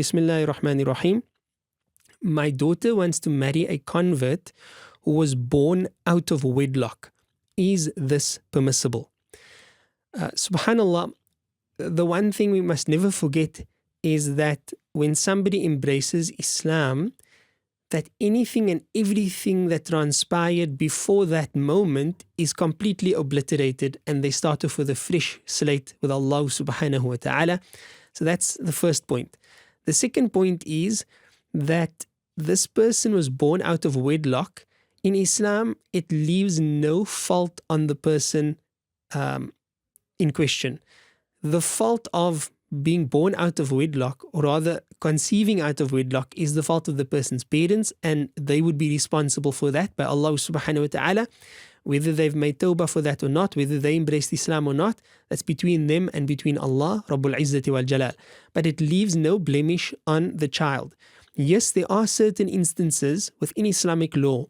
Bismillahir Rahmanir Rahim. My daughter wants to marry a convert who was born out of wedlock. Is this permissible? Subhanallah, the one thing we must never forget is that when somebody embraces Islam, that anything and everything that transpired before that moment is completely obliterated, and they start off with a fresh slate with Allah subhanahu wa ta'ala. So that's the first point. The second point is that this person was born out of wedlock. In Islam, it leaves no fault on the person in question. The fault of being born out of wedlock, or rather conceiving out of wedlock, is the fault of the person's parents, and they would be responsible for that by Allah subhanahu wa ta'ala. Whether they've made tawbah for that or not, whether they embraced Islam or not, that's between them and between Allah Rabbul Izzati wal Jalal. But it leaves no blemish on the child. Yes, there are certain instances within Islamic law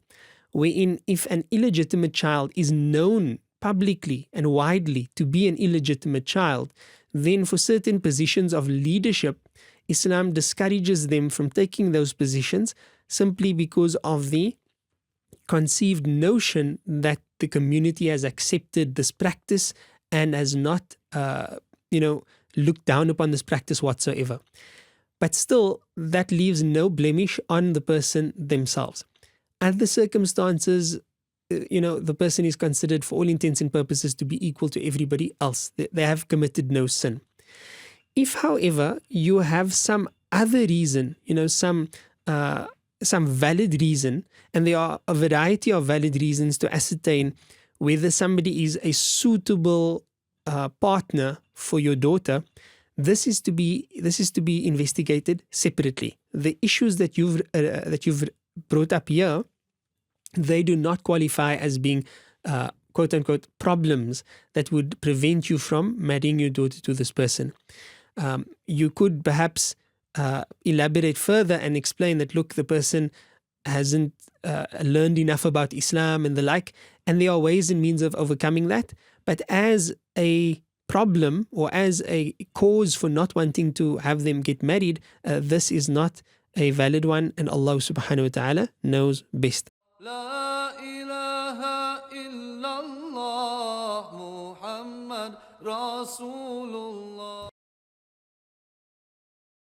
wherein if an illegitimate child is known publicly and widely to be an illegitimate child, then for certain positions of leadership, Islam discourages them from taking those positions simply because of the conceived notion that the community has accepted this practice and has not, looked down upon this practice whatsoever. But still, that leaves no blemish on the person themselves. Other circumstances, the person is considered for all intents and purposes to be equal to everybody else. They have committed no sin. If, however, you have some other reason, some valid reason, and there are a variety of valid reasons to ascertain whether somebody is a suitable partner for your daughter, this is to be investigated separately. The issues that you've brought up here, they do not qualify as being quote unquote problems that would prevent you from marrying your daughter to this person. You could perhaps elaborate further and explain that, look, the person hasn't learned enough about Islam and the like, and there are ways and means of overcoming that. But as a problem or as a cause for not wanting to have them get married, this is not a valid one, and Allah subhanahu wa ta'ala knows best. La ilaha illallah Muhammad Rasulullah.